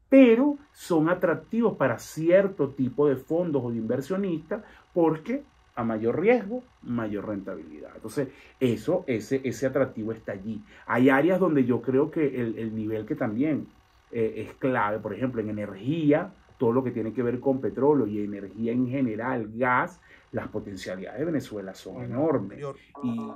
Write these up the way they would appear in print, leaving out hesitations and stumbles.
pero son atractivos para cierto tipo de fondos o de inversionistas porque a mayor riesgo, mayor rentabilidad. Entonces, ese atractivo está allí. Hay áreas donde yo creo que el nivel que también es clave, por ejemplo, en energía, todo lo que tiene que ver con petróleo y energía en general, gas, las potencialidades de Venezuela son enormes. Y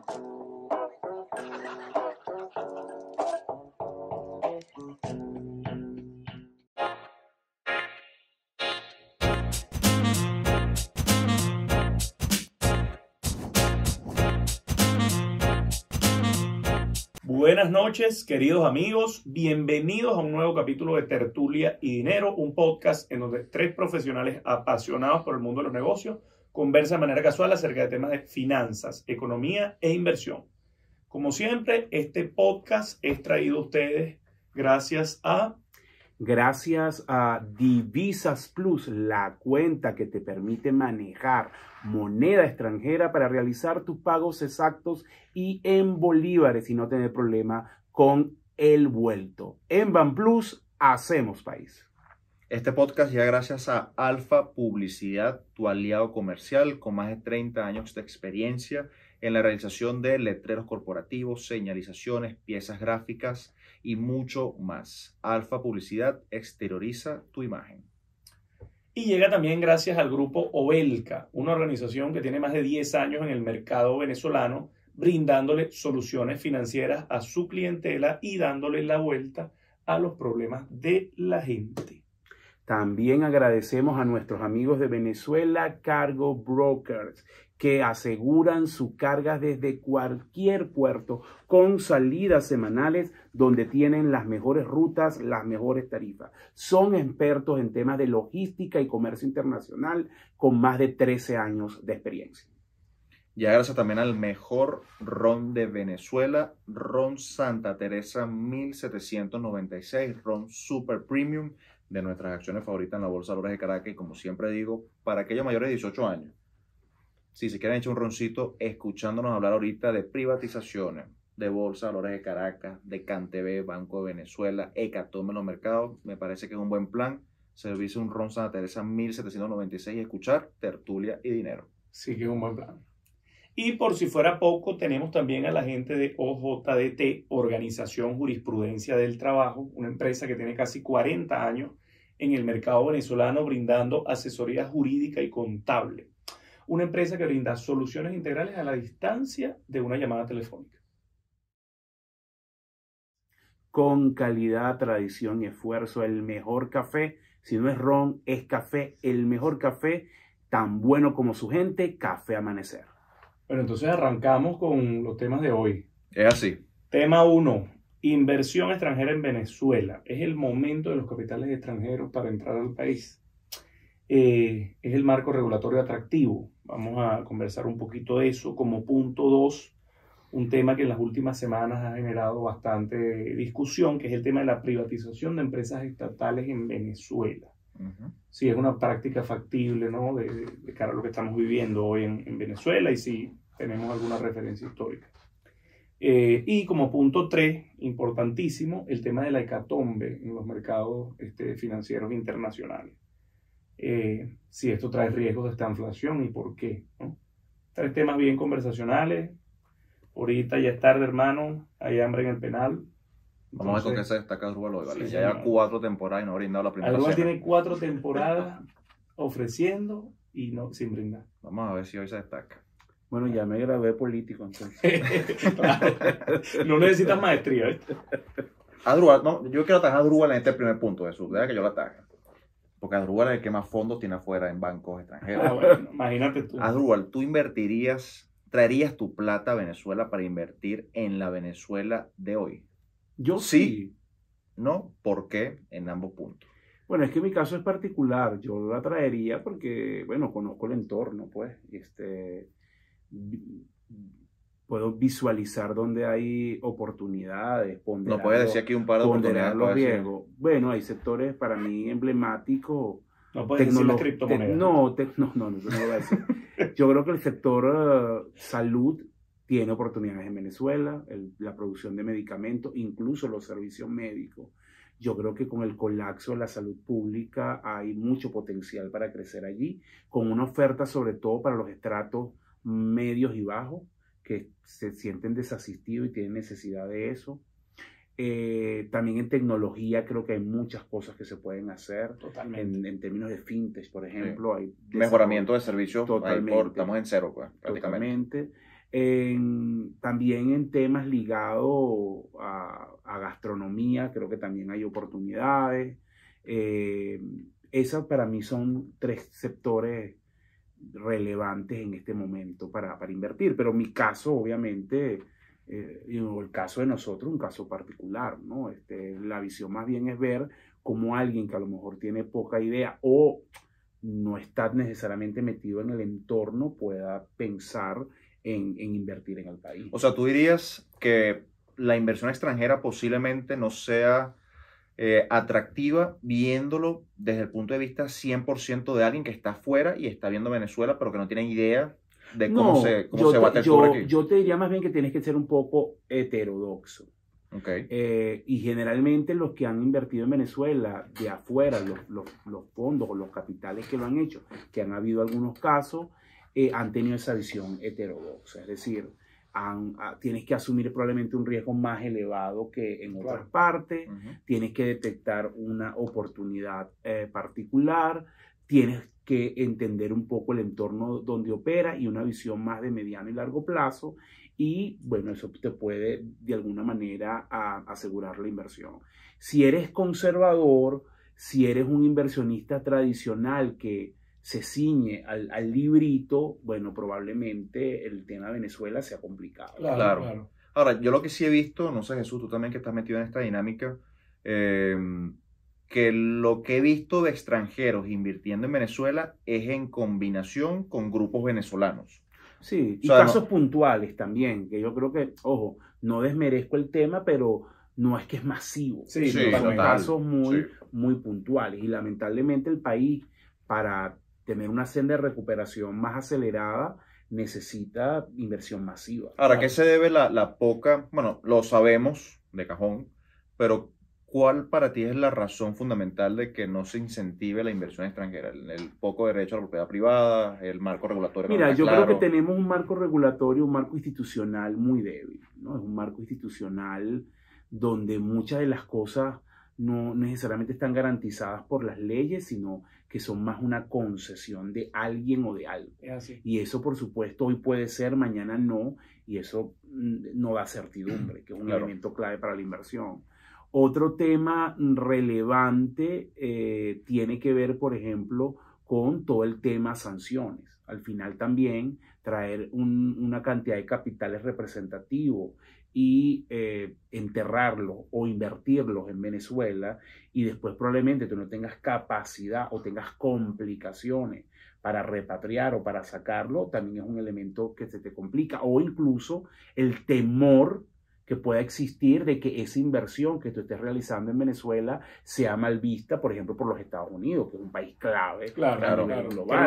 buenas noches, queridos amigos. Bienvenidos a un nuevo capítulo de Tertulia y Dinero, un podcast en donde tres profesionales apasionados por el mundo de los negocios conversan de manera casual acerca de temas de finanzas, economía e inversión. Como siempre, este podcast es traído a ustedes gracias a Divisas Plus, la cuenta que te permite manejar moneda extranjera para realizar tus pagos exactos y en bolívares y no tener problema con el vuelto. En BanPlus hacemos país. Este podcast llega gracias a Alfa Publicidad, tu aliado comercial con más de 30 años de experiencia en la realización de letreros corporativos, señalizaciones, piezas gráficas y mucho más. Alfa Publicidad exterioriza tu imagen. Y llega también gracias al grupo Obelca, una organización que tiene más de 10 años en el mercado venezolano, brindándole soluciones financieras a su clientela y dándole la vuelta a los problemas de la gente. También agradecemos a nuestros amigos de Venezuela Cargo Brokers, que aseguran sus cargas desde cualquier puerto con salidas semanales donde tienen las mejores rutas, las mejores tarifas. Son expertos en temas de logística y comercio internacional con más de 13 años de experiencia. Ya gracias también al mejor ron de Venezuela, Ron Santa Teresa 1796, ron super premium de nuestras acciones favoritas en la Bolsa de Valores de Caracas. Y como siempre digo, para aquellos mayores de 18 años, si se quieren echar un roncito escuchándonos hablar ahorita de privatizaciones, de Bolsa de Valores de Caracas, de CanTV, Banco de Venezuela, Hecatombe en los mercados, me parece que es un buen plan servirse un ron Santa Teresa 1796 y escuchar Tertulia y Dinero. Sí que es un buen plan. Y por si fuera poco, tenemos también a la gente de OJDT, Organización Jurisprudencia del Trabajo, una empresa que tiene casi 40 años en el mercado venezolano brindando asesoría jurídica y contable. Una empresa que brinda soluciones integrales a la distancia de una llamada telefónica. Con calidad, tradición y esfuerzo, el mejor café, si no es ron, es café, el mejor café, tan bueno como su gente, Café Amanecer. Bueno, entonces arrancamos con los temas de hoy. Es así. Tema 1. Inversión extranjera en Venezuela. Es el momento de los capitales extranjeros para entrar al país. Es el marco regulatorio atractivo. Vamos a conversar un poquito de eso. Como punto 2, un tema que en las últimas semanas ha generado bastante discusión, que es el tema de la privatización de empresas estatales en Venezuela. Si es una práctica factible, ¿no? de cara a lo que estamos viviendo hoy en Venezuela y si tenemos alguna referencia histórica. Y como punto 3, importantísimo, el tema de la hecatombe en los mercados financieros internacionales. Si esto trae riesgos de esta inflación y por qué, ¿no? 3 temas bien conversacionales. Ahorita ya es tarde, hermano, hay hambre en el penal. Vamos a ver con qué se destaca Asdrúbal hoy, ¿vale? Sí, ya lleva 4 temporadas y no ha brindado la primera Asdrúbal cena. tiene 4 temporadas ofreciendo y no sin brindar. Vamos a ver si hoy se destaca. Bueno, ya me gradué político, entonces. Claro, no necesitas maestría, ¿viste? Asdrúbal, no, yo quiero atajar a Asdrúbal en este primer punto, Jesús. Deja que yo lo ataje. Porque Asdrúbal es el que más fondos tiene afuera en bancos extranjeros. Bueno, imagínate tú. Asdrúbal, ¿tú traerías tu plata a Venezuela para invertir en la Venezuela de hoy? Yo Sí. ¿No? ¿Por qué? En ambos puntos. Bueno, es que mi caso es particular. Yo la traería porque, bueno, conozco el entorno, pues. Puedo visualizar dónde hay oportunidades, No puedes decir aquí un par de oportunidades. los riesgos. Bueno, hay sectores para mí emblemáticos. No puedes decir las criptomonedas. No lo voy a decir. Yo creo que el sector salud tiene oportunidades en Venezuela, la producción de medicamentos, incluso los servicios médicos. Yo creo que con el colapso de la salud pública hay mucho potencial para crecer allí, con una oferta sobre todo para los estratos medios y bajos que se sienten desasistidos y tienen necesidad de eso. También en tecnología creo que hay muchas cosas que se pueden hacer. Totalmente. En términos de fintech, por ejemplo. Hay Mejoramiento de servicios, Totalmente. estamos en cero, pues, prácticamente. Totalmente. También en temas ligados a gastronomía, creo que también hay oportunidades. Esas para mí son 3 sectores relevantes en este momento para invertir. Pero mi caso, obviamente, el caso de nosotros, un caso particular, ¿no? La visión más bien es ver cómo alguien que a lo mejor tiene poca idea o no está necesariamente metido en el entorno pueda pensar en invertir en el país. O sea, tú dirías que la inversión extranjera posiblemente no sea atractiva viéndolo desde el punto de vista 100% de alguien que está afuera y está viendo Venezuela, pero que no tiene idea de cómo se bate el fútbol aquí. Yo te diría más bien que tienes que ser un poco heterodoxo. Okay. Y generalmente los que han invertido en Venezuela de afuera, los fondos o los capitales que lo han hecho, que han habido algunos casos, han tenido esa visión heterodoxa. Es decir, tienes que asumir probablemente un riesgo más elevado que en otras partes, tienes que detectar una oportunidad particular, tienes que entender un poco el entorno donde opera y una visión más de mediano y largo plazo. Y bueno, eso te puede de alguna manera asegurar la inversión. Si eres conservador, si eres un inversionista tradicional que se ciñe al librito, bueno, probablemente el tema de Venezuela sea complicado. Claro. Ahora, yo lo que sí he visto, no sé, Jesús, tú también que estás metido en esta dinámica, que lo que he visto de extranjeros invirtiendo en Venezuela es en combinación con grupos venezolanos. Sí, y casos puntuales también, que yo creo que, ojo, no desmerezco el tema, pero no es que es masivo. Sí, son casos muy puntuales. Y lamentablemente el país, para tener una senda de recuperación más acelerada, necesita inversión masiva. Ahora, ¿qué se debe la poca? Bueno, lo sabemos de cajón, pero ¿cuál para ti es la razón fundamental de que no se incentive la inversión extranjera? El poco derecho a la propiedad privada, el marco regulatorio. Mira, yo creo que tenemos un marco regulatorio, un marco institucional muy débil, ¿no? Es un marco institucional donde muchas de las cosas no necesariamente están garantizadas por las leyes, sino que son más una concesión de alguien o de algo. Y eso, por supuesto, hoy puede ser, mañana no, y eso no da certidumbre, que es un elemento clave para la inversión. Otro tema relevante tiene que ver, por ejemplo, con todo el tema sanciones. Al final también traer una cantidad de capitales representativos y enterrarlos o invertirlos en Venezuela y después probablemente tú no tengas capacidad o tengas complicaciones para repatriar o para sacarlo, también es un elemento que se te complica. O incluso el temor que pueda existir de que esa inversión que tú estés realizando en Venezuela sea mal vista, por ejemplo, por los Estados Unidos, que es un país clave a nivel global.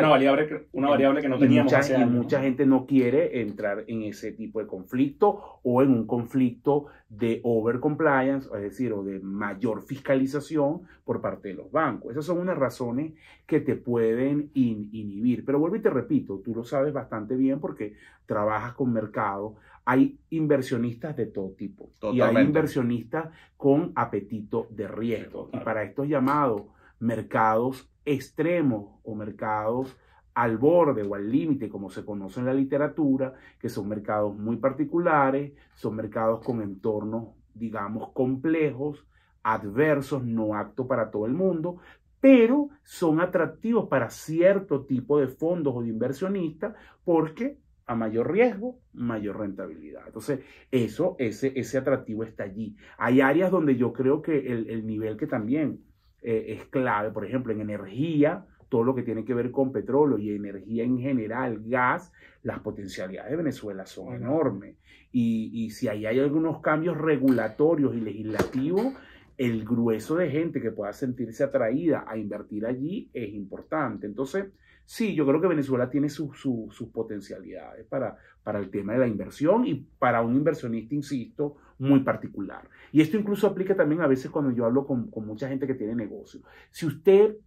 Una variable que no teníamos hace años. Y mucha gente no quiere entrar en ese tipo de conflicto o en un conflicto de overcompliance, es decir, o de mayor fiscalización por parte de los bancos. Esas son unas razones que te pueden inhibir. Pero vuelvo y te repito, tú lo sabes bastante bien porque trabajas con mercado. Hay inversionistas de todo tipo. Totalmente. Y hay inversionistas con apetito de riesgo. Y para estos llamados mercados extremos o mercados al borde o al límite, como se conoce en la literatura, que son mercados muy particulares, son mercados con entornos, digamos, complejos, adversos, no aptos para todo el mundo, pero son atractivos para cierto tipo de fondos o de inversionistas porque a mayor riesgo, mayor rentabilidad. Entonces, ese atractivo está allí. Hay áreas donde yo creo que el nivel que también es clave, por ejemplo, en energía, todo lo que tiene que ver con petróleo y energía en general, gas, las potencialidades de Venezuela son enormes. Y si ahí hay algunos cambios regulatorios y legislativos el grueso de gente que pueda sentirse atraída a invertir allí es importante. Entonces, sí, yo creo que Venezuela tiene sus potencialidades para el tema de la inversión y para un inversionista, insisto, muy particular. Y esto incluso aplica también a veces cuando yo hablo con mucha gente que tiene negocio. Si usted,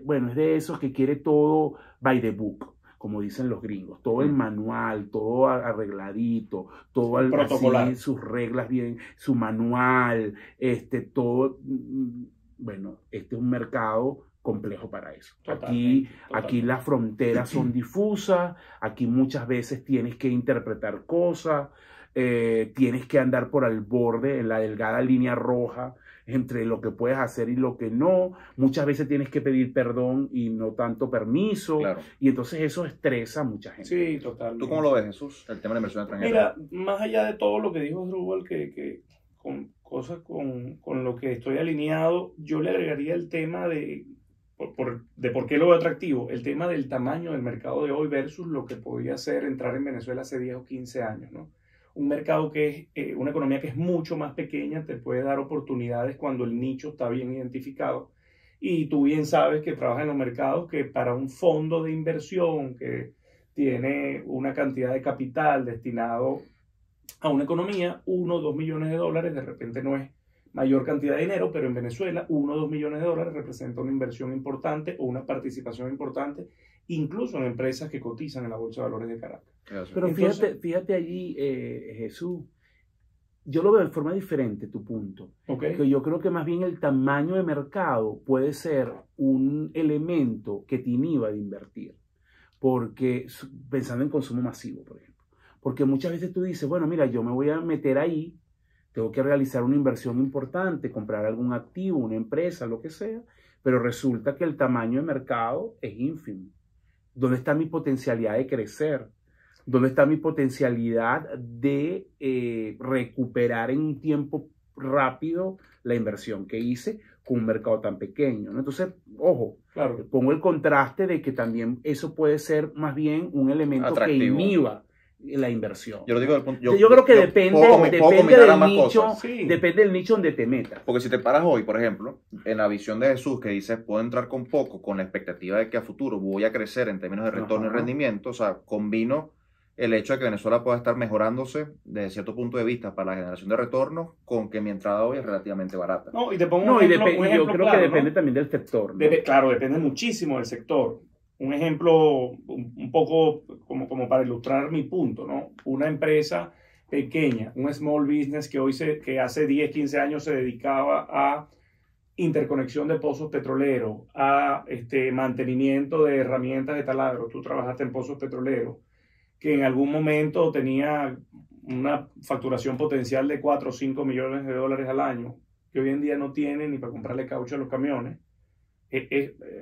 bueno, es de esos que quiere todo by the book, como dicen los gringos, todo en manual, todo arregladito, todo protocolar, así, sus reglas bien, su manual, todo, bueno, este es un mercado complejo para eso. Totalmente. Aquí las fronteras son difusas, aquí muchas veces tienes que interpretar cosas, tienes que andar por el borde, en la delgada línea roja, entre lo que puedes hacer y lo que no. Muchas veces tienes que pedir perdón y no tanto permiso. Claro. Y entonces eso estresa a mucha gente. Sí, totalmente. ¿Tú cómo lo ves, Jesús, el tema de la inversión extranjera? Mira, más allá de todo lo que dijo Drupal, que con cosas con lo que estoy alineado, yo le agregaría el tema de por qué lo veo atractivo, el tema del tamaño del mercado de hoy versus lo que podía ser entrar en Venezuela hace 10 o 15 años, ¿no? Un mercado que es una economía que es mucho más pequeña, te puede dar oportunidades cuando el nicho está bien identificado. Y tú bien sabes que trabajas en los mercados que para un fondo de inversión que tiene una cantidad de capital destinado a una economía, 1 o 2 millones de dólares de repente no es mayor cantidad de dinero, pero en Venezuela 1 o 2 millones de dólares representa una inversión importante o una participación importante, incluso en empresas que cotizan en la Bolsa de Valores de Caracas. Pero Entonces, fíjate allí, Jesús, yo lo veo de forma diferente tu punto. okay. Que yo creo que más bien el tamaño de mercado puede ser un elemento que te inhiba de invertir. Porque, pensando en consumo masivo, por ejemplo. Porque muchas veces tú dices, bueno, mira, yo me voy a meter ahí, tengo que realizar una inversión importante, comprar algún activo, una empresa, lo que sea, pero resulta que el tamaño de mercado es ínfimo. ¿Dónde está mi potencialidad de crecer? ¿Dónde está mi potencialidad de recuperar en un tiempo rápido la inversión que hice con un mercado tan pequeño, ¿no? Entonces, ojo, Claro. pongo el contraste de que también eso puede ser más bien un elemento Atractivo. que inhiba la inversión. Yo lo digo del punto. Yo creo que depende combinar del ambas nicho, cosas. Sí. depende del nicho donde te metas. Porque si te paras hoy, por ejemplo, en la visión de Jesús que dice, puedo entrar con poco, con la expectativa de que a futuro voy a crecer en términos de retorno y Ajá. rendimiento, o sea, combino el hecho de que Venezuela pueda estar mejorándose desde cierto punto de vista para la generación de retorno con que mi entrada hoy es relativamente barata. No, y te pongo No, un ejemplo, yo creo claro, que ¿no? depende también del sector, ¿no? Claro, depende muchísimo del sector. Un ejemplo un poco como para ilustrar mi punto, ¿no? Una empresa pequeña, un small business que hace 10, 15 años se dedicaba a interconexión de pozos petroleros, a mantenimiento de herramientas de taladro. Tú trabajaste en pozos petroleros, que en algún momento tenía una facturación potencial de 4 o 5 millones de dólares al año, que hoy en día no tiene ni para comprarle caucho a los camiones.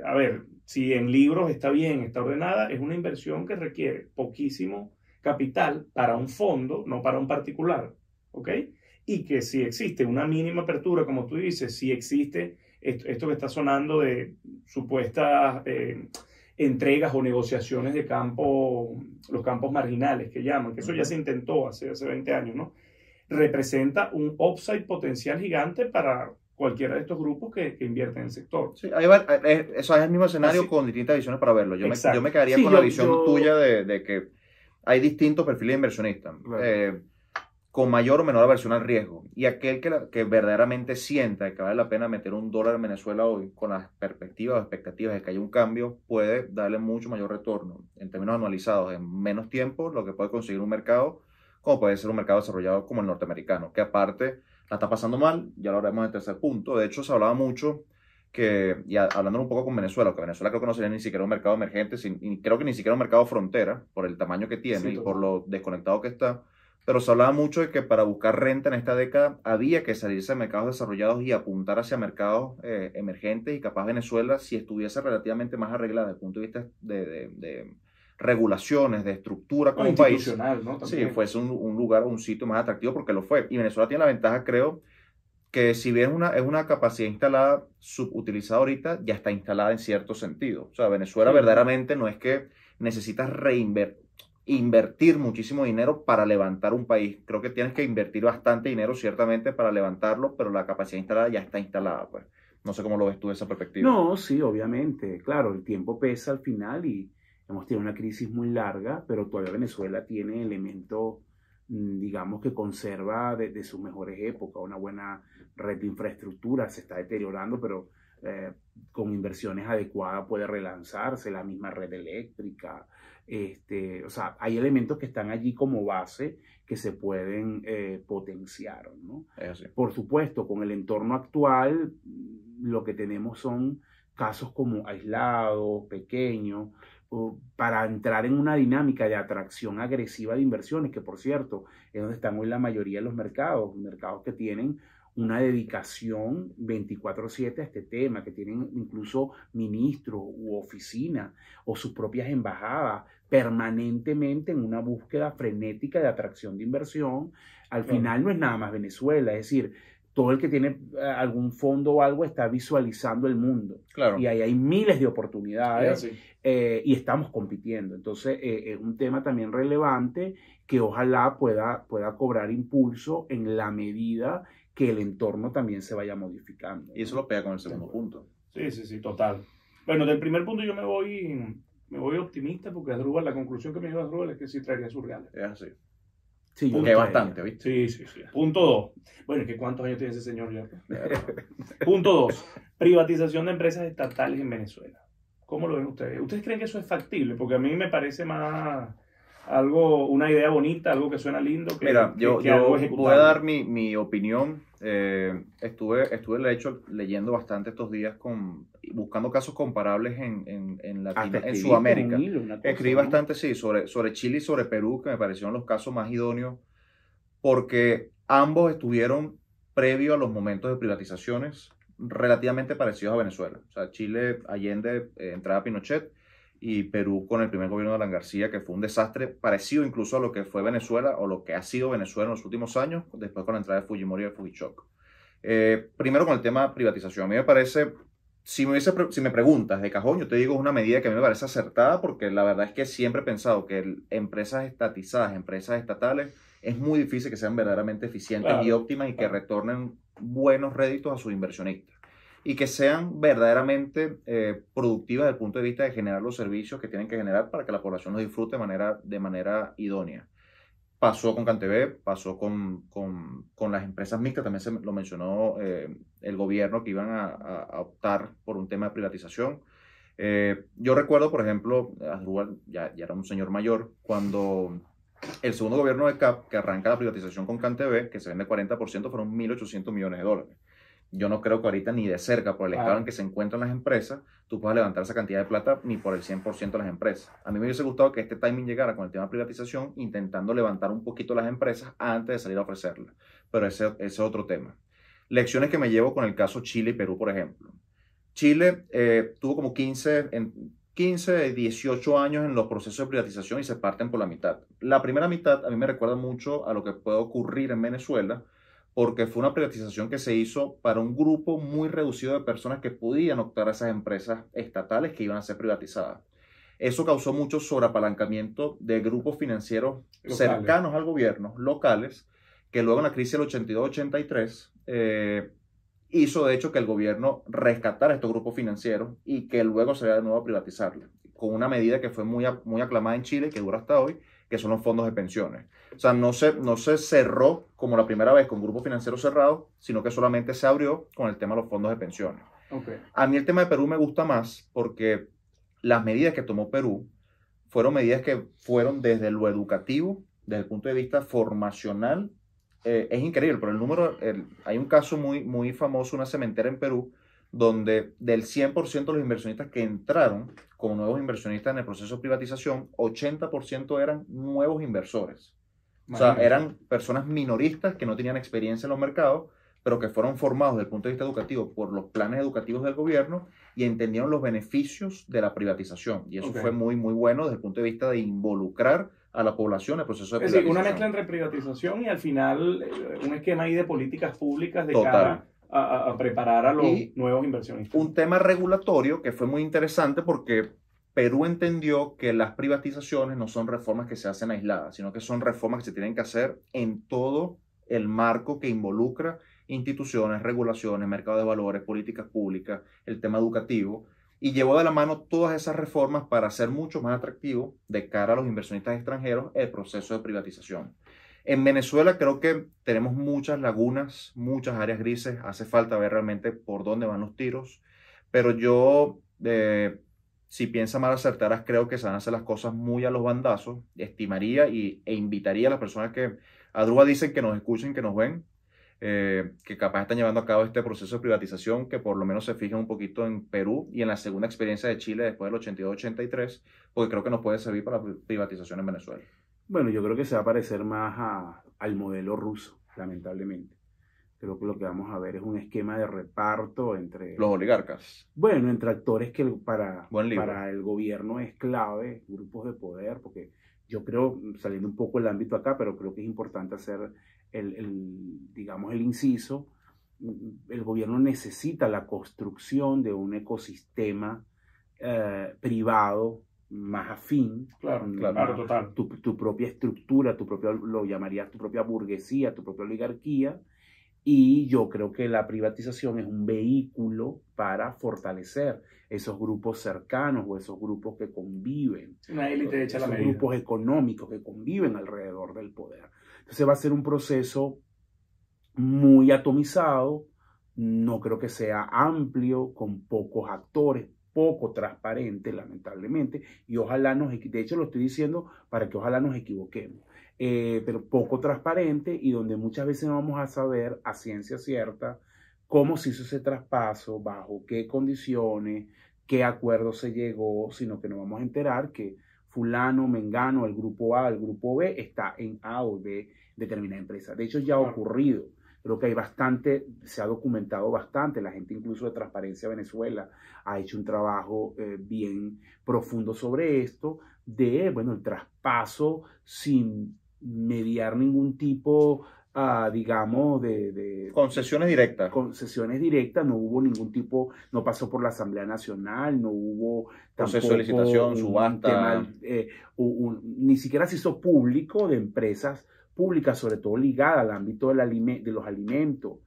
A ver, si en libros está bien, está ordenada, es una inversión que requiere poquísimo capital para un fondo, no para un particular, ¿ok? Y que si existe una mínima apertura, como tú dices, si existe esto que está sonando de supuestas entregas o negociaciones de los campos marginales que llaman, que eso ya se intentó hace 20 años, ¿no? Representa un upside potencial gigante para cualquiera de estos grupos que invierten en el sector. Sí, eso es el mismo escenario Así. con distintas visiones para verlo. Yo me quedaría Sí, con la visión tuya de que hay distintos perfiles de inversionistas, Claro. con mayor o menor aversión al riesgo. Y aquel que verdaderamente sienta que vale la pena meter $1 en Venezuela hoy, con las perspectivas o expectativas de que haya un cambio, puede darle mucho mayor retorno en términos anualizados en menos tiempo, lo que puede conseguir un mercado, como puede ser un mercado desarrollado como el norteamericano, que aparte la está pasando mal, ya lo haremos en el tercer punto. De hecho, se hablaba mucho y hablando un poco con Venezuela, que Venezuela creo que no sería ni siquiera un mercado emergente, y creo que ni siquiera un mercado frontera, por el tamaño que tiene y por lo desconectado que está, pero se hablaba mucho de que para buscar renta en esta década había que salirse de mercados desarrollados y apuntar hacia mercados emergentes, y capaz Venezuela, si estuviese relativamente más arreglada desde el punto de vista de regulaciones, de estructura como un país, ¿no? sí, fuese un lugar, un sitio más atractivo, porque lo fue. Y Venezuela tiene la ventaja, creo, que si bien es una capacidad instalada, subutilizada ahorita, ya está instalada en cierto sentido. O sea, Venezuela verdaderamente no es que necesitas invertir muchísimo dinero para levantar un país. Creo que tienes que invertir bastante dinero, ciertamente, para levantarlo, pero la capacidad instalada ya está instalada, pues. No sé cómo lo ves tú de esa perspectiva. No, sí, obviamente. Claro, el tiempo pesa al final y hemos tenido una crisis muy larga, pero todavía Venezuela tiene elementos, digamos, que conserva de sus mejores épocas. Una buena red de infraestructura se está deteriorando, pero con inversiones adecuadas puede relanzarse, la misma red eléctrica. O sea, hay elementos que están allí como base que se pueden potenciar, ¿no? Es así. Por supuesto, con el entorno actual, lo que tenemos son casos como aislados, pequeños, para entrar en una dinámica de atracción agresiva de inversiones, que por cierto, es donde están hoy la mayoría de los mercados que tienen una dedicación 24/7 a este tema, que tienen incluso ministros u oficinas o sus propias embajadas permanentemente en una búsqueda frenética de atracción de inversión. Al final no es nada más Venezuela, es decir, todo el que tiene algún fondo o algo está visualizando el mundo. Claro. Y ahí hay miles de oportunidades y estamos compitiendo. Entonces, es un tema también relevante que ojalá pueda cobrar impulso en la medida que el entorno también se vaya modificando. Y eso lo pega con el segundo punto. Sí, total. Bueno, del primer punto yo me voy optimista porque la conclusión que me dio Asdrúbal es que sí traería surreales. Es así. Sí, porque es bastante, ¿viste? Sí. Punto 2. Bueno, ¿qué cuántos años tiene ese señor ya? Punto 2. Privatización de empresas estatales en Venezuela. ¿Cómo lo ven ustedes? ¿Ustedes creen que eso es factible? Porque a mí me parece más una idea bonita, algo que suena lindo. Mira, yo algo ejecutable. voy a dar mi opinión. Estuve de hecho leyendo bastante estos días buscando casos comparables en Sudamérica. Escribí bastante, sí, sobre Chile y sobre Perú, que me parecieron los casos más idóneos, porque ambos estuvieron previo a los momentos de privatizaciones relativamente parecidos a Venezuela. O sea, Chile, Allende, entrada Pinochet, y Perú con el primer gobierno de Alan García, que fue un desastre parecido incluso a lo que fue Venezuela o lo que ha sido Venezuela en los últimos años, después con la entrada de Fujimori y de Fujichok. Primero con el tema de privatización. A mí me parece, si me preguntas de cajón, yo te digo, es una medida que a mí me parece acertada, porque la verdad es que siempre he pensado que empresas estatizadas, empresas estatales, es muy difícil que sean verdaderamente eficientes y óptimas y que retornen buenos réditos a sus inversionistas. Y que sean verdaderamente productivas desde el punto de vista de generar los servicios que tienen que generar para que la población los disfrute de manera idónea. Pasó con CanTV, pasó con las empresas mixtas, también lo mencionó el gobierno, que iban a optar por un tema de privatización. Yo recuerdo, por ejemplo, Asdrúbal ya era un señor mayor, cuando el segundo gobierno de CAP, que arranca la privatización con CanTV, que se vende 40%, fueron $1.800 millones. Yo no creo que ahorita ni de cerca, por el estado en que se encuentran las empresas, tú puedas levantar esa cantidad de plata ni por el 100% de las empresas. A mí me hubiese gustado que este timing llegara con el tema de privatización, intentando levantar un poquito las empresas antes de salir a ofrecerlas. Pero ese es otro tema. Lecciones que me llevo con el caso Chile y Perú, por ejemplo. Chile tuvo como 15, 18 años en los procesos de privatización y se parten por la mitad. La primera mitad a mí me recuerda mucho a lo que puede ocurrir en Venezuela, porque fue una privatización que se hizo para un grupo muy reducido de personas que podían optar a esas empresas estatales que iban a ser privatizadas. Eso causó mucho sobreapalancamiento de grupos financieros cercanos al gobierno, locales, que luego en la crisis del 82-83 hizo de hecho que el gobierno rescatara estos grupos financieros y que luego se vaya de nuevo a privatizarlos, con una medida que fue muy aclamada en Chile y que dura hasta hoy, que son los fondos de pensiones. O sea, no se cerró como la primera vez con grupos financieros cerrados, sino que solamente se abrió con el tema de los fondos de pensiones. A mí el tema de Perú me gusta más porque las medidas que tomó Perú fueron medidas que fueron desde lo educativo, desde el punto de vista formacional. Es increíble, pero hay un caso muy famoso, una cementera en Perú, donde del 100% de los inversionistas que entraron como nuevos inversionistas en el proceso de privatización, 80% eran nuevos inversores. O sea, eran personas minoristas que no tenían experiencia en los mercados, pero que fueron formados desde el punto de vista educativo por los planes educativos del gobierno y entendieron los beneficios de la privatización. Y eso fue muy bueno desde el punto de vista de involucrar a la población en el proceso de privatización. Es decir, una mezcla entre privatización y al final un esquema ahí de políticas públicas de cara a preparar a los nuevos inversionistas. Un tema regulatorio que fue muy interesante porque Perú entendió que las privatizaciones no son reformas que se hacen aisladas, sino que son reformas que se tienen que hacer en todo el marco que involucra instituciones, regulaciones, mercado de valores, políticas públicas, el tema educativo, y llevó de la mano todas esas reformas para hacer mucho más atractivo de cara a los inversionistas extranjeros el proceso de privatización. En Venezuela creo que tenemos muchas lagunas, muchas áreas grises, hace falta ver realmente por dónde van los tiros, pero yo, si piensa mal acertarás, creo que se van a hacer las cosas muy a los bandazos. Estimaría e invitaría a las personas que a Drúa dicen que nos escuchen, que nos ven, que capaz están llevando a cabo este proceso de privatización, que por lo menos se fijen un poquito en Perú y en la segunda experiencia de Chile después del 82-83, porque creo que nos puede servir para la privatización en Venezuela. Bueno, yo creo que se va a parecer más al modelo ruso, lamentablemente. Creo que lo que vamos a ver es un esquema de reparto entre los oligarcas. Bueno, entre actores que para el gobierno es clave, grupos de poder, porque yo creo, saliendo un poco del ámbito acá, pero creo que es importante hacer digamos, el inciso. El gobierno necesita la construcción de un ecosistema privado más afín. Claro, total. Tu propia estructura, lo llamarías tu propia burguesía, tu propia oligarquía. Y yo creo que la privatización es un vehículo para fortalecer esos grupos cercanos o esos grupos que conviven. Una élite hecha a la medida. Esos grupos económicos que conviven alrededor del poder. Entonces va a ser un proceso muy atomizado, no creo que sea amplio, con pocos actores, poco transparente, lamentablemente, y ojalá de hecho lo estoy diciendo para que ojalá nos equivoquemos. Pero poco transparente y donde muchas veces no vamos a saber a ciencia cierta cómo se hizo ese traspaso, bajo qué condiciones, qué acuerdo se llegó, sino que nos vamos a enterar que fulano, mengano, el grupo A, el grupo B está en A o B determinada empresa. De hecho ya ha ocurrido. Creo que hay bastante, se ha documentado bastante, la gente incluso de Transparencia Venezuela ha hecho un trabajo bien profundo sobre esto, bueno, el traspaso sin mediar ningún tipo, digamos, de concesiones directas. Concesiones directas, no hubo ningún tipo, no pasó por la Asamblea Nacional, no hubo proceso de licitación, subasta. Ni siquiera se hizo público de empresas públicas, sobre todo ligadas al ámbito de los alimentos,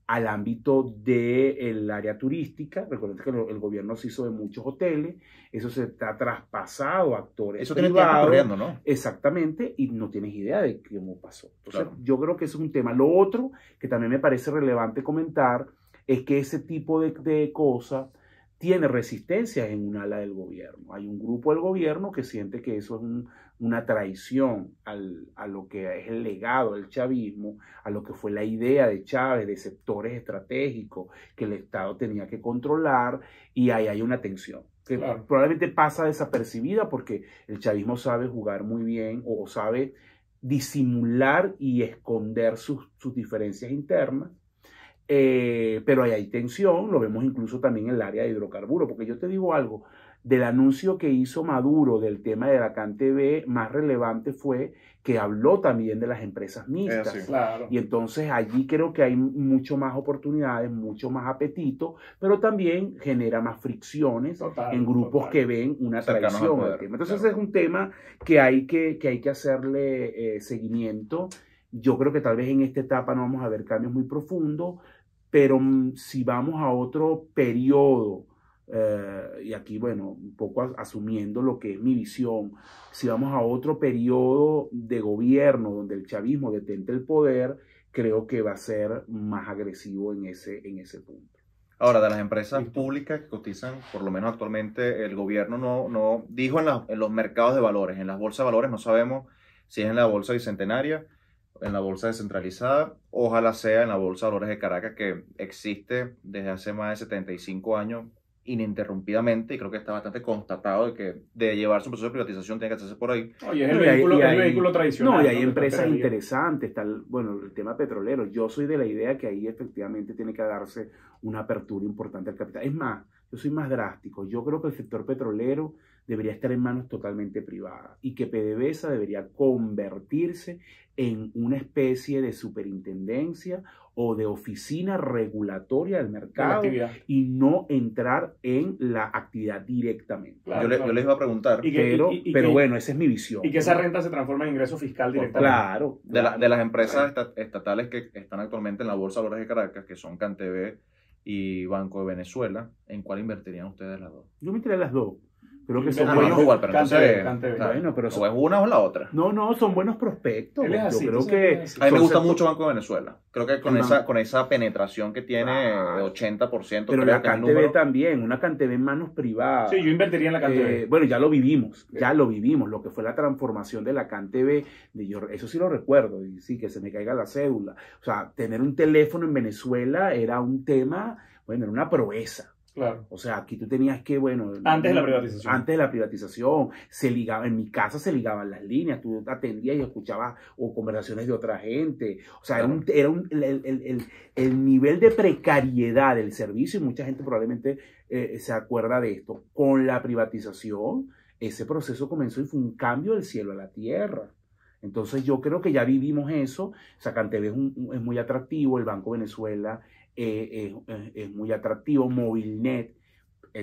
al ámbito del área turística. Recuerden que el gobierno se hizo de muchos hoteles, eso se está traspasado a actores eso privados. Tiene tiempo corriendo, ¿no? Exactamente, y no tienes idea de cómo pasó. Entonces, claro. Yo creo que eso es un tema. Lo otro que también me parece relevante comentar es que ese tipo de cosas tiene resistencia en un ala del gobierno. Hay un grupo del gobierno que siente que eso es una traición a lo que es el legado del chavismo, a lo que fue la idea de Chávez, de sectores estratégicos que el Estado tenía que controlar, y ahí hay una tensión que probablemente pasa desapercibida porque el chavismo sabe jugar muy bien o sabe disimular y esconder sus diferencias internas. Pero ahí hay tensión, lo vemos incluso también en el área de hidrocarburos, porque yo te digo algo, del anuncio que hizo Maduro del tema de la CanTV, más relevante fue que habló también de las empresas mixtas. Sí. Claro. Y entonces allí creo que hay mucho más oportunidades, mucho más apetito, pero también genera más fricciones en grupos que ven una traición al tema. Entonces es un tema que hay que hacerle seguimiento. Yo creo que tal vez en esta etapa no vamos a ver cambios muy profundos, pero si vamos a otro periodo, y aquí, bueno, un poco asumiendo lo que es mi visión, si vamos a otro periodo de gobierno donde el chavismo detente el poder, creo que va a ser más agresivo en ese punto. Ahora, de las empresas públicas que cotizan, por lo menos actualmente, el gobierno no dijo en los mercados de valores, en las bolsas de valores, no sabemos si es en la bolsa bicentenaria, en la bolsa descentralizada, ojalá sea en la bolsa de valores de Caracas, que existe desde hace más de 75 años ininterrumpidamente, y creo que está bastante constatado de llevarse un proceso de privatización tiene que hacerse por ahí. Oye, es el vehículo tradicional. No, y hay empresas interesantes, bueno, el tema petrolero. Yo soy de la idea que ahí efectivamente tiene que darse una apertura importante al capital. Es más, yo soy más drástico. Yo creo que el sector petrolero debería estar en manos totalmente privadas y que PDVSA debería convertirse en una especie de superintendencia o de oficina regulatoria del mercado y no entrar en la actividad directamente. Claro, yo les iba a preguntar. Pero bueno, esa es mi visión. Y que esa renta se transforme en ingreso fiscal directamente. Claro. De las empresas estatales que están actualmente en la Bolsa de Valores de Caracas, que son CanTV y Banco de Venezuela, ¿en cuál invertirían ustedes las dos? Yo me tiré las dos. Creo que son buenos. buenos. Pero entonces, Bueno, pero o es una o la otra. No, son buenos prospectos. Él es así, yo creo que a mí me gusta mucho Banco de Venezuela. Creo que con esa penetración que tiene de 80%. Pero la CanTV también, una CanTV en manos privadas. Sí, yo invertiría en la CanTV. Bueno, ya lo vivimos, lo que fue la transformación de la CanTV, eso sí lo recuerdo, y sí, que se me caiga la cédula. O sea, tener un teléfono en Venezuela era un tema, bueno, era una proeza. Claro. O sea, aquí tú tenías que, bueno... Antes de la privatización. Antes de la privatización, en mi casa se ligaban las líneas, tú atendías y escuchabas o conversaciones de otra gente. O sea, el nivel de precariedad del servicio, y mucha gente probablemente se acuerda de esto. Con la privatización, ese proceso comenzó y fue un cambio del cielo a la tierra. Entonces yo creo que ya vivimos eso. O sea, CanTV es muy atractivo, el Banco Venezuela es muy atractivo, Movilnet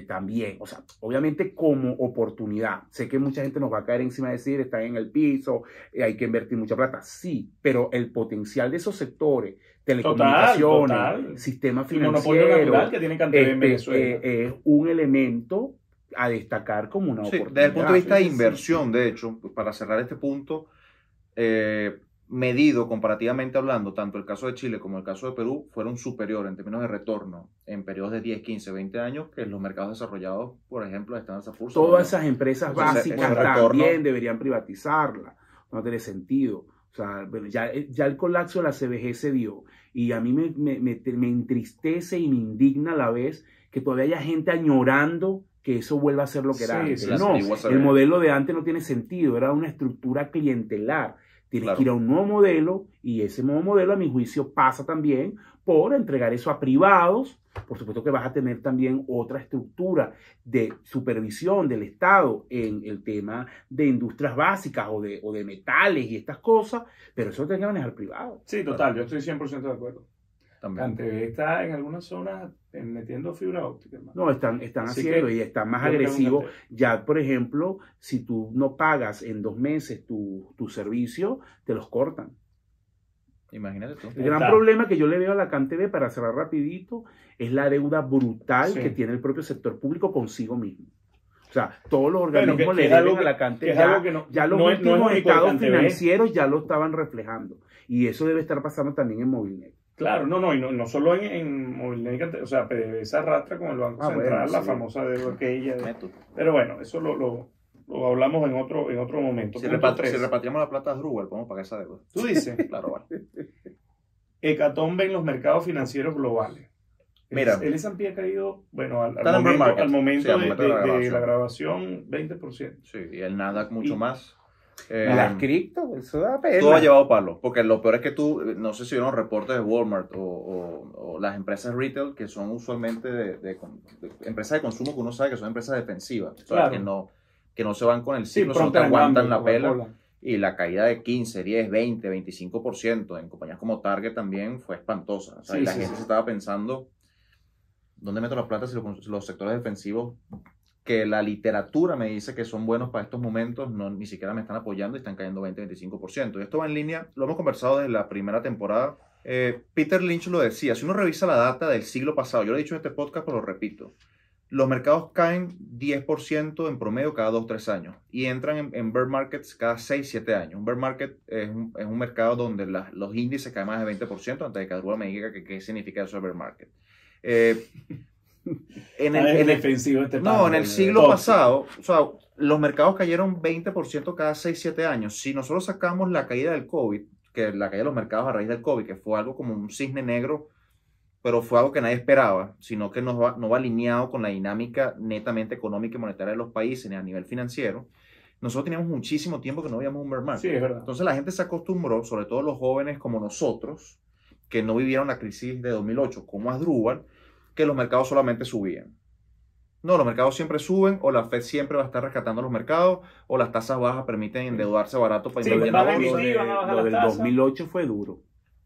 también, o sea, obviamente como oportunidad. Sé que mucha gente nos va a caer encima de decir, están en el piso, hay que invertir mucha plata, sí, pero el potencial de esos sectores, telecomunicaciones, sistema financiero, que tiene CanTV en Venezuela, es un elemento a destacar como una oportunidad. Desde el punto de vista de inversión, de hecho, para cerrar este punto, medido comparativamente hablando, tanto el caso de Chile como el caso de Perú fueron superiores en términos de retorno en periodos de 10, 15, 20 años que los mercados desarrollados, por ejemplo, de Standard & Poor's. Todas esas empresas básicas también deberían privatizarlas. No tiene sentido. O sea, ya el colapso de la CBG se dio y a mí me entristece y me indigna a la vez que todavía haya gente añorando que eso vuelva a ser lo que era antes. No, el modelo de antes no tiene sentido, era una estructura clientelar. Tienes que ir a un nuevo modelo y ese nuevo modelo, a mi juicio, pasa también por entregar eso a privados. Por supuesto que vas a tener también otra estructura de supervisión del Estado en el tema de industrias básicas o de metales y estas cosas, pero eso lo tiene que manejar privado. Sí, total, yo estoy 100% de acuerdo. CanTV está en algunas zonas metiendo fibra óptica. No, están haciendo y están más agresivos. Ya, por ejemplo, si tú no pagas en 2 meses tu servicio, te los cortan. Imagínate tú. El gran problema que yo le veo a la CanTV, para cerrar rapidito, es la deuda brutal que tiene el propio sector público consigo mismo. O sea, todos los organismos le deben a la CanTV. Ya los últimos estados financieros ya lo estaban reflejando. Y eso debe estar pasando también en Movilnet. Claro, no solo en Movilnet, o sea, PDVSA arrastra con el Banco Central, la famosa deuda aquella. Pero bueno, eso lo hablamos en otro momento. Si repatriamos la plata a Drupal, podemos pagar esa deuda. ¿Tú dices? Claro, vale. Hecatombe en los mercados financieros globales. Mira, el S&P ha caído, bueno, al momento de la grabación, 20%. Sí, y el Nasdaq mucho más. Las cripto, eso da pena. Todo ha llevado palo, porque lo peor es que tú, no sé si vieron reportes de Walmart o las empresas retail, que son usualmente de empresas de consumo que uno sabe que son empresas defensivas, claro. que no se van con el ciclo, sino que aguantan la pela. Y la caída de 15, 10, 20, 25% en compañías como Target también fue espantosa. O sea, y la gente se estaba pensando, ¿dónde meto la plata si los sectores defensivos que la literatura me dice que son buenos para estos momentos, ni siquiera me están apoyando y están cayendo 20-25%? Y esto va en línea, lo hemos conversado desde la primera temporada. Peter Lynch lo decía, si uno revisa la data del siglo pasado, yo lo he dicho en este podcast, pero lo repito, los mercados caen 10% en promedio cada 2-3 años y entran en bear markets cada 6-7 años. Un bear market es un mercado donde los índices caen más de 20%, antes de que alguna me diga qué significa eso de bear market. En el siglo pasado, o sea, los mercados cayeron 20% cada 6-7 años. Si nosotros sacamos la caída del COVID, que la caída de los mercados a raíz del COVID, que fue algo como un cisne negro, pero fue algo que nadie esperaba, sino que no va alineado con la dinámica netamente económica y monetaria de los países ni a nivel financiero. Nosotros teníamos muchísimo tiempo que no veíamos un bear market. Sí, es verdad. Entonces la gente se acostumbró, sobre todo los jóvenes como nosotros, que no vivieron la crisis de 2008 como Asdrúbal, que los mercados solamente subían. No, los mercados siempre suben, o la Fed siempre va a estar rescatando los mercados, o las tasas bajas permiten endeudarse barato para Sí, invertir en la van a bolsa. emitir, van a bajar Lo las del tasas. 2008 fue duro.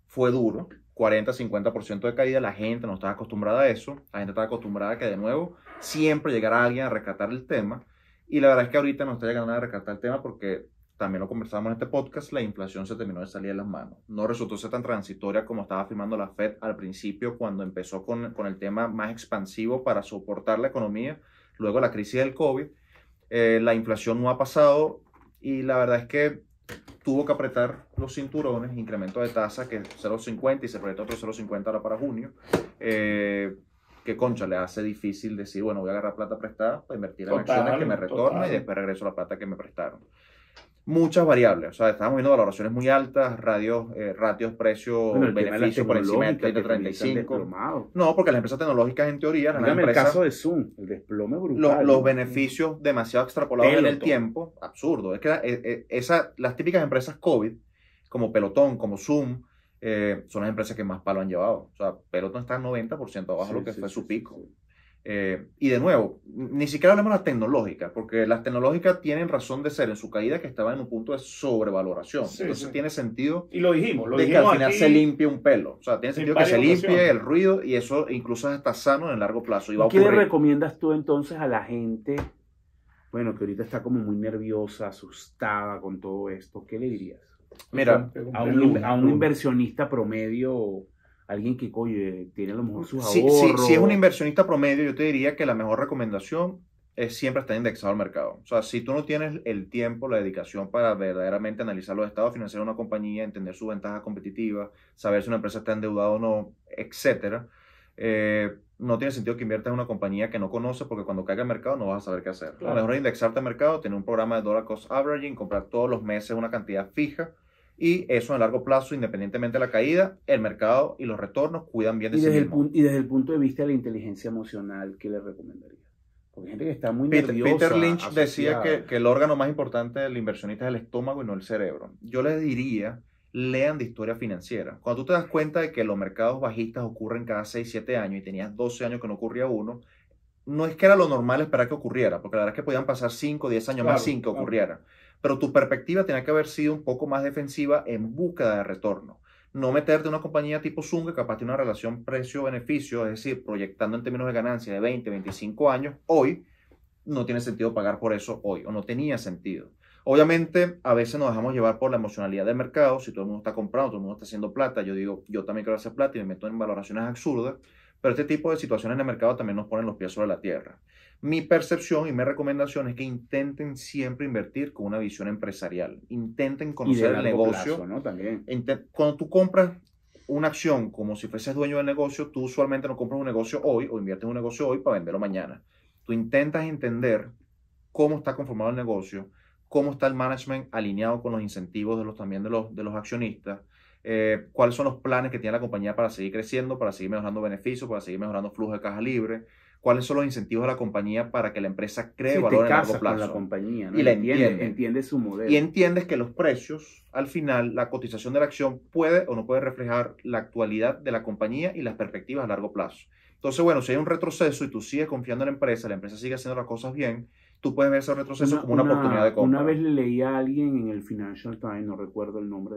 Fue duro, 40-50% de caída, la gente no estaba acostumbrada a eso, la gente estaba acostumbrada a que de nuevo siempre llegara alguien a rescatar el tema, y la verdad es que ahorita no está llegando a rescatar el tema porque también lo conversamos en este podcast, la inflación se terminó de salir de las manos. No resultó ser tan transitoria como estaba afirmando la Fed al principio cuando empezó con el tema más expansivo para soportar la economía, luego la crisis del COVID. La inflación no ha pasado y la verdad es que tuvo que apretar los cinturones, incremento de tasa que 0,50 y se proyecta otro 0,50 ahora para junio, que concha le hace difícil decir, bueno, voy a agarrar plata prestada para invertir en acciones que me retornen y después regreso la plata que me prestaron. Muchas variables, o sea, estamos viendo valoraciones muy altas, ratios precio-beneficio por encima del 30-35. No, porque las empresas tecnológicas en teoría, dígame el caso de Zoom, el desplome brutal. Los beneficios demasiado extrapolados en el tiempo, absurdo. Es que las típicas empresas COVID, como Pelotón, como Zoom, son las empresas que más palo han llevado. O sea, Pelotón está 90% abajo de lo que fue su pico. Y de nuevo, ni siquiera hablemos de las tecnológicas, porque las tecnológicas tienen razón de ser en su caída que estaba en un punto de sobrevaloración. Entonces tiene sentido y lo dijimos que al final aquí, se limpie un pelo. O sea, tiene sentido que se limpie el ruido y eso incluso está sano en el largo plazo. ¿Qué le recomiendas tú entonces a la gente, bueno, que ahorita está como muy nerviosa, asustada con todo esto? ¿Qué le dirías? Mira, a un inversionista promedio, alguien que tiene a lo mejor sus ahorros. Si es un inversionista promedio, yo te diría que la mejor recomendación es siempre estar indexado al mercado. O sea, si tú no tienes el tiempo, la dedicación para verdaderamente analizar los estados financieros de una compañía, entender su ventaja competitiva, saber si una empresa está endeudada o no, etcétera, no tiene sentido que inviertas en una compañía que no conoces porque cuando caiga el mercado no vas a saber qué hacer. Claro. Lo mejor es indexarte al mercado, tener un programa de dollar cost averaging, comprar todos los meses una cantidad fija. Y eso a largo plazo, independientemente de la caída, el mercado y los retornos cuidan bien de sí mismos. Y desde el punto de vista de la inteligencia emocional, ¿qué le recomendaría? Porque hay gente que está muy nerviosa. Peter Lynch decía que el órgano más importante del inversionista es el estómago y no el cerebro. Yo les diría, lean de historia financiera. Cuando tú te das cuenta de que los mercados bajistas ocurren cada 6-7 años y tenías 12 años que no ocurría uno, no es que era lo normal esperar que ocurriera, porque la verdad es que podían pasar 5 o 10 años más sin que ocurriera. Pero tu perspectiva tenía que haber sido un poco más defensiva en búsqueda de retorno. No meterte en una compañía tipo Zoom que capaz tiene una relación precio-beneficio, es decir, proyectando en términos de ganancia de 20, 25 años, hoy no tiene sentido pagar por eso hoy, o no tenía sentido. Obviamente, a veces nos dejamos llevar por la emocionalidad del mercado. Si todo el mundo está comprando, todo el mundo está haciendo plata, yo digo, yo también quiero hacer plata y me meto en valoraciones absurdas. Pero este tipo de situaciones en el mercado también nos ponen los pies sobre la tierra. Mi percepción y mi recomendación es que intenten siempre invertir con una visión empresarial. Intenten conocer el negocio. Plazo, ¿no? También. Cuando tú compras una acción como si fueses dueño del negocio, tú usualmente no compras un negocio hoy o inviertes en un negocio hoy para venderlo mañana. Tú intentas entender cómo está conformado el negocio, cómo está el management alineado con los incentivos de los accionistas, cuáles son los planes que tiene la compañía para seguir creciendo, para seguir mejorando beneficios, para seguir mejorando flujo de caja libre, cuáles son los incentivos de la compañía para que la empresa cree valor a largo plazo. Con la compañía, ¿no? Y la entiende su modelo. Y entiendes que los precios, al final, la cotización de la acción puede o no puede reflejar la actualidad de la compañía y las perspectivas a largo plazo. Entonces, bueno, si hay un retroceso y tú sigues confiando en la empresa sigue haciendo las cosas bien, tú puedes ver ese retroceso como una oportunidad de compra. Una vez le leí a alguien en el Financial Times, no recuerdo el nombre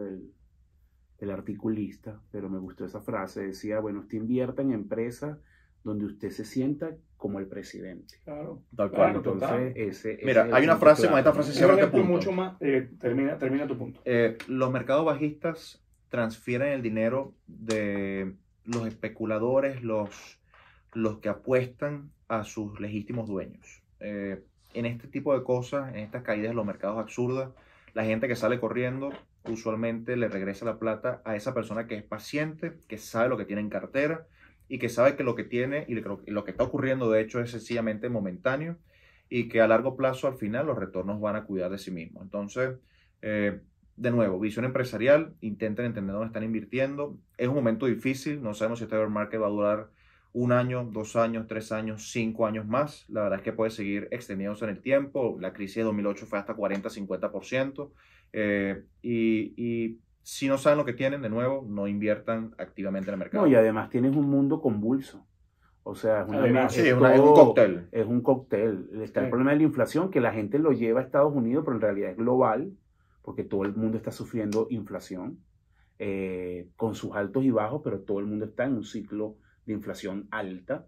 del articulista, pero me gustó esa frase, decía, bueno, usted invierta en empresas donde usted se sienta como el presidente. Claro. Tal cual. Entonces, mira, hay una frase, con esta frase cierra este punto. Mucho más, termina tu punto. Los mercados bajistas transfieren el dinero de los especuladores, los que apuestan a sus legítimos dueños. En este tipo de cosas, en estas caídas de los mercados absurdas, la gente que sale corriendo usualmente le regresa la plata a esa persona que es paciente, que sabe lo que tiene en cartera y que sabe que lo que tiene y lo que está ocurriendo de hecho es sencillamente momentáneo y que a largo plazo al final los retornos van a cuidar de sí mismos. Entonces, de nuevo, visión empresarial, intenten entender dónde están invirtiendo. Es un momento difícil, no sabemos si este bear market va a durar 1 año, 2 años, 3 años, 5 años más. La verdad es que puede seguir extendiéndose en el tiempo. La crisis de 2008 fue hasta 40-50%. Y si no saben lo que tienen, de nuevo, no inviertan activamente en el mercado. No, y además tienes un mundo convulso. O sea, es, Además, sí, es un cóctel. Es un cóctel. Está el Sí. problema de la inflación, que la gente lo lleva a Estados Unidos, pero en realidad es global, porque todo el mundo está sufriendo inflación, con sus altos y bajos, pero todo el mundo está en un ciclo de inflación alta.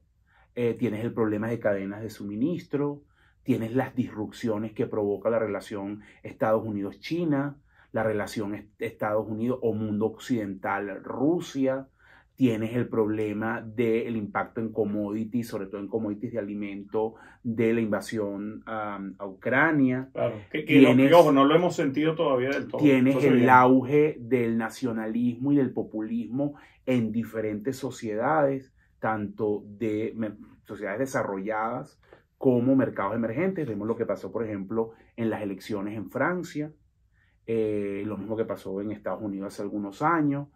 Tienes el problema de cadenas de suministro, tienes las disrupciones que provoca la relación Estados Unidos-China, la relación Estados Unidos o mundo occidental-Rusia. Tienes el problema del impacto en commodities, sobre todo en commodities de alimento, de la invasión a Ucrania. Claro, Tienes- ojo, no lo hemos sentido todavía del todo. Tienes Eso se el viene. auge del nacionalismo y del populismo en diferentes sociedades, tanto de sociedades desarrolladas como mercados emergentes. Vemos lo que pasó, por ejemplo, en las elecciones en Francia, lo mismo que pasó en Estados Unidos hace algunos años.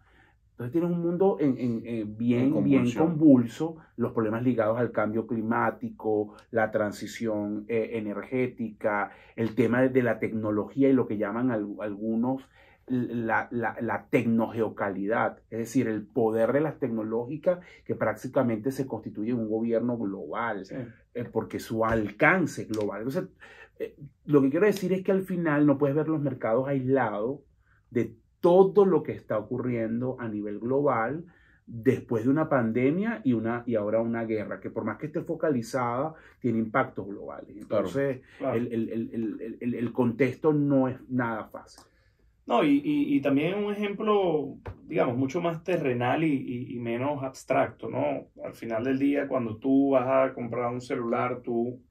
Entonces tienes un mundo bien convulsión. convulso, los problemas ligados al cambio climático, la transición energética, el tema de la tecnología y lo que llaman algunos la tecnogeocalidad, es decir, el poder de las tecnológicas que prácticamente se constituye en un gobierno global, Sí. porque su alcance es global. Entonces, lo que quiero decir es que al final no puedes ver los mercados aislados de todo lo que está ocurriendo a nivel global después de una pandemia y ahora una guerra, que por más que esté focalizada, tiene impactos globales. Entonces, Claro. el contexto no es nada fácil. No, y también un ejemplo, digamos, mucho más terrenal y menos abstracto, ¿no? Al final del día, cuando tú vas a comprar un celular, tú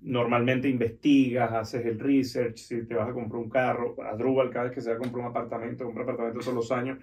normalmente investigas, haces el research, si te vas a comprar un carro, Asdrúbal cada vez que se va a comprar un apartamento, compra apartamentos todos los años,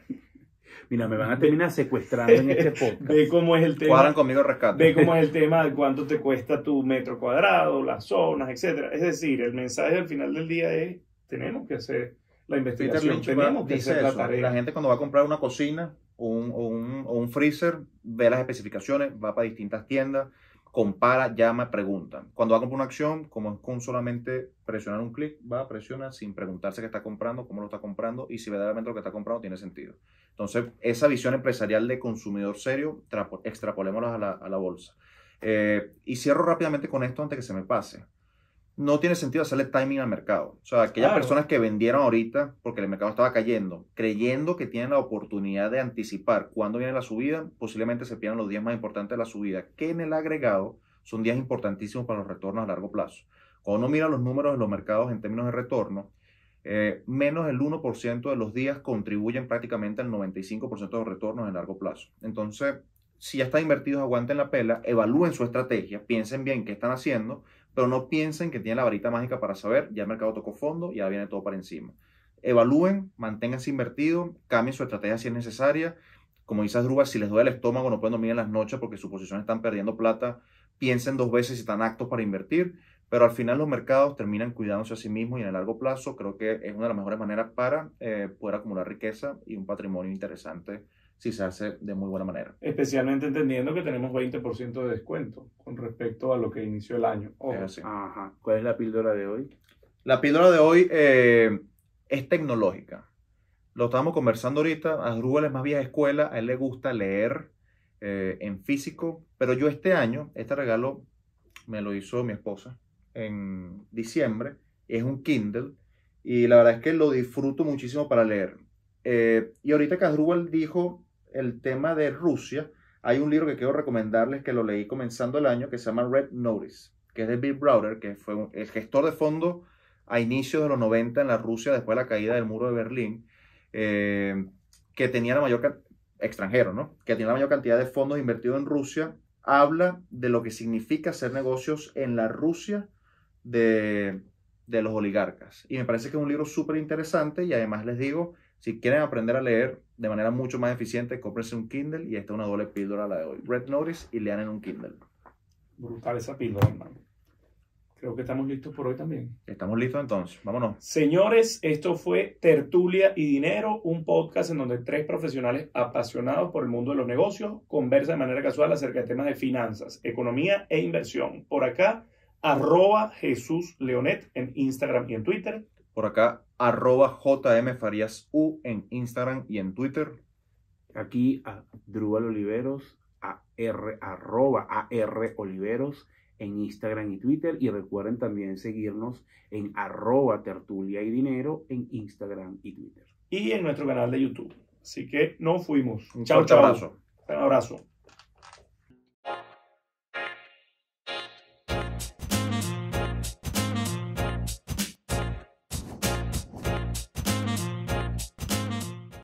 Mira, me van a terminar secuestrando en este podcast. ve cómo es el tema. Cuadran conmigo el rescate. Ve cómo es el tema de cuánto te cuesta tu metro cuadrado, las zonas, etcétera. Es decir, el mensaje al final del día es, tenemos que hacer la Peter investigación, Lynch tenemos que dice hacer la eso. tarea. La gente cuando va a comprar una cocina o un freezer, ve las especificaciones, va para distintas tiendas, compara, llama, pregunta. Cuando va a comprar una acción, como es con solamente presionar un clic, va, presiona sin preguntarse qué está comprando, cómo lo está comprando y si verdaderamente lo que está comprando tiene sentido. Entonces, esa visión empresarial de consumidor serio, extrapolémosla a la bolsa. Y cierro rápidamente con esto antes que se me pase. No tiene sentido hacerle timing al mercado. O sea, aquellas Claro. personas que vendieron ahorita porque el mercado estaba cayendo, creyendo que tienen la oportunidad de anticipar cuándo viene la subida, posiblemente se pierdan los días más importantes de la subida, que en el agregado son días importantísimos para los retornos a largo plazo. Cuando uno mira los números de los mercados en términos de retorno, menos del 1% de los días contribuyen prácticamente al 95% de los retornos en largo plazo. Entonces, si ya están invertidos, aguanten la pela, evalúen su estrategia, piensen bien qué están haciendo, pero no piensen que tienen la varita mágica para saber, ya el mercado tocó fondo y ya viene todo para encima. Evalúen, manténganse invertidos, cambien su estrategia si es necesaria. Como dice Asdrúbal, si les duele el estómago, no pueden dormir en las noches porque sus posiciones están perdiendo plata, piensen dos veces si están aptos para invertir, pero al final los mercados terminan cuidándose a sí mismos y en el largo plazo creo que es una de las mejores maneras para poder acumular riqueza y un patrimonio interesante si se hace de muy buena manera. Especialmente entendiendo que tenemos 20% de descuento con respecto a lo que inició el año. Ojo. Es así. Ajá. ¿Cuál es la píldora de hoy? La píldora de hoy es tecnológica. Lo estábamos conversando ahorita. Asdrúbal es más vieja escuela, a él le gusta leer en físico, pero yo este año, este regalo me lo hizo mi esposa en diciembre, es un Kindle y la verdad es que lo disfruto muchísimo para leer. Y ahorita que Asdrúbal dijo el tema de Rusia, hay un libro que quiero recomendarles que lo leí comenzando el año que se llama Red Notice, que es de Bill Browder, que fue el gestor de fondos a inicios de los 90 en la Rusia después de la caída del muro de Berlín, que tenía la mayor extranjero, ¿no? Que tenía la mayor cantidad de fondos invertidos en Rusia. Habla de lo que significa hacer negocios en la Rusia de los oligarcas. Y me parece que es un libro súper interesante y además les digo, si quieren aprender a leer de manera mucho más eficiente, cómprense un Kindle y esta es una doble píldora la de hoy. Red Notice y lean en un Kindle. Brutal esa píldora, hermano. Creo que estamos listos por hoy también. Estamos listos entonces, vámonos. Señores, esto fue Tertulia y Dinero, un podcast en donde tres profesionales apasionados por el mundo de los negocios conversan de manera casual acerca de temas de finanzas, economía e inversión. Por acá, @JesusLeonet en Instagram y en Twitter. Por acá, @JMFariasU en Instagram y en Twitter. Aquí, Asdrúbal Oliveros, @aroliveros en Instagram y Twitter. Y recuerden también seguirnos en @tertulia y dinero en Instagram y Twitter. Y en nuestro canal de YouTube. Así que nos fuimos. Un Chao, fuerte chao. abrazo. Un abrazo.